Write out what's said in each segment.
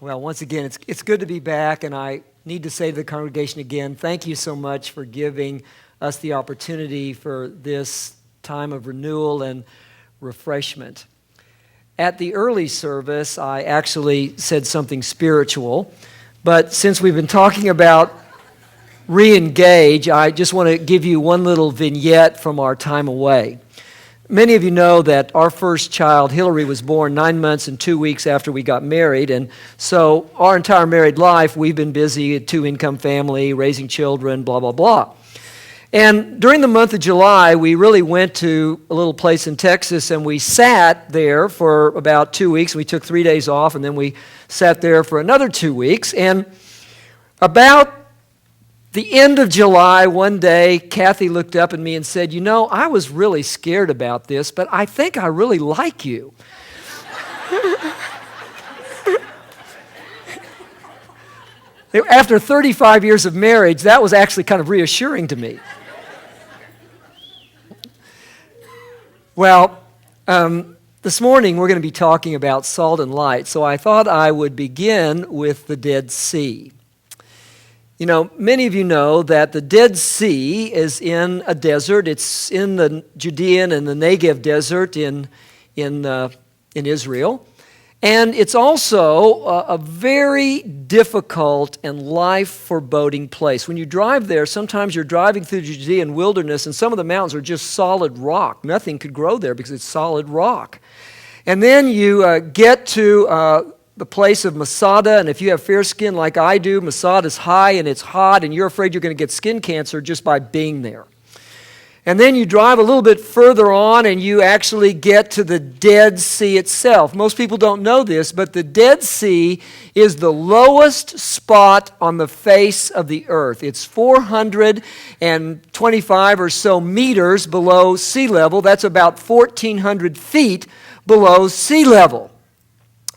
Well, once again, it's good to be back, and I need to say to the congregation again, thank you so much for giving us the opportunity for this time of renewal and refreshment. At the early service, I actually said something spiritual, but since we've been talking about re-engage, I just want to give you one little vignette from our time away. Many of you know that our first child, Hillary, was born 9 months and 2 weeks after we got married. And so our entire married life, we've been busy, a two-income family, raising children, blah, blah, blah. And during the month of July, we really went to a little place in Texas, and we sat there for about 2 weeks. We took 3 days off, and then we sat there for another 2 weeks. And about the end of July, one day, Kathy looked up at me and said, "You know, I was really scared about this, but I think I really like you." After 35 years of marriage, that was actually kind of reassuring to me. Well, this morning we're going to be talking about salt and light, so I thought I would begin with the Dead Sea. You know, many of you know that the Dead Sea is in a desert. It's in the Judean and the Negev desert in Israel. And it's also a very difficult and life-foreboding place. When you drive there, sometimes you're driving through the Judean wilderness, and some of the mountains are just solid rock. Nothing could grow there because it's solid rock. And then you get to the place of Masada, and if you have fair skin like I do, Masada's high and it's hot, and you're afraid you're going to get skin cancer just by being there. And then you drive a little bit further on, and you actually get to the Dead Sea itself. Most people don't know this, but the Dead Sea is the lowest spot on the face of the earth. It's 425 or so meters below sea level. That's about 1,400 feet below sea level.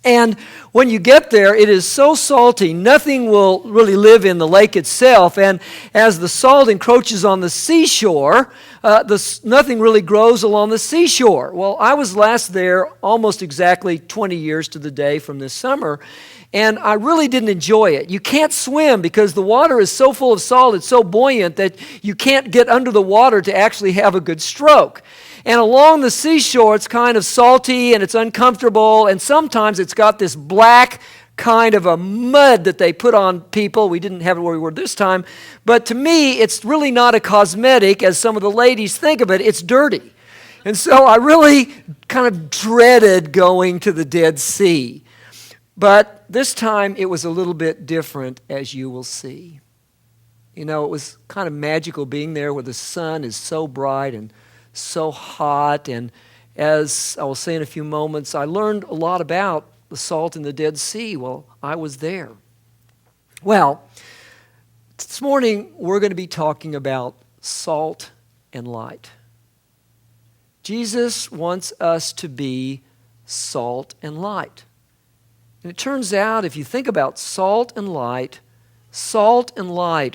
And when you get there, it is so salty, nothing will really live in the lake itself. And as the salt encroaches on the seashore, nothing really grows along the seashore. Well, I was last there almost exactly 20 years to the day from this summer, and I really didn't enjoy it. You can't swim because the water is so full of salt, it's so buoyant that you can't get under the water to actually have a good stroke. And along the seashore, it's kind of salty and it's uncomfortable, and sometimes it's got this black kind of a mud that they put on people. We didn't have it where we were this time, but to me, it's really not a cosmetic as some of the ladies think of it. It's dirty. And so I really kind of dreaded going to the Dead Sea. But this time, it was a little bit different, as you will see. You know, it was kind of magical being there where the sun is so bright and so hot, and as I will say in a few moments, I learned a lot about the salt in the Dead Sea while I was there. Well, this morning we're going to be talking about salt and light. Jesus wants us to be salt and light. And it turns out, if you think about salt and light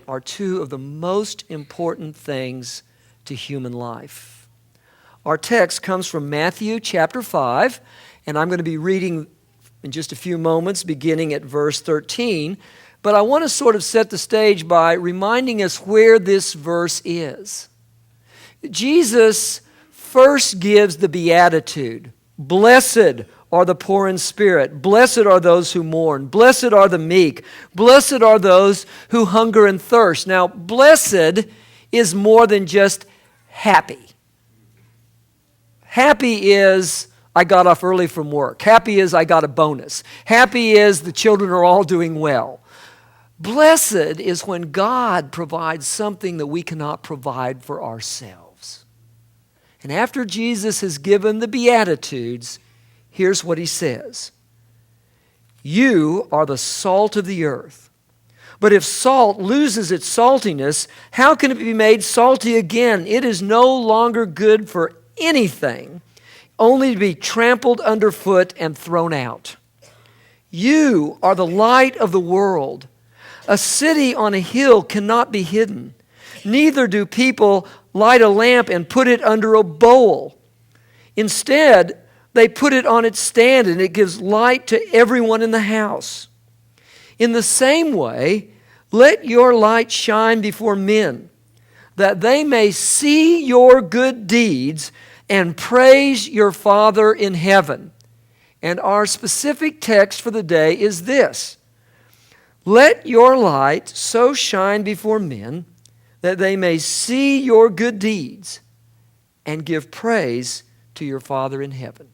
are two of the most important things to human life. Our text comes from Matthew chapter 5, and I'm going to be reading in just a few moments, beginning at verse 13. But I want to sort of set the stage by reminding us where this verse is. Jesus first gives the beatitude. Blessed are the poor in spirit. Blessed are those who mourn. Blessed are the meek. Blessed are those who hunger and thirst. Now, blessed is more than just happy. Happy is, I got off early from work. Happy is, I got a bonus. Happy is, the children are all doing well. Blessed is when God provides something that we cannot provide for ourselves. And after Jesus has given the Beatitudes, here's what he says. You are the salt of the earth. But if salt loses its saltiness, how can it be made salty again? It is no longer good for anything, only to be trampled underfoot and thrown out. You are the light of the world. A city on a hill cannot be hidden. Neither do people light a lamp and put it under a bowl. Instead, they put it on its stand, and it gives light to everyone in the house. In the same way, let your light shine before men, that they may see your good deeds and praise your Father in heaven. And our specific text for the day is this: let your light so shine before men that they may see your good deeds and give praise to your Father in heaven.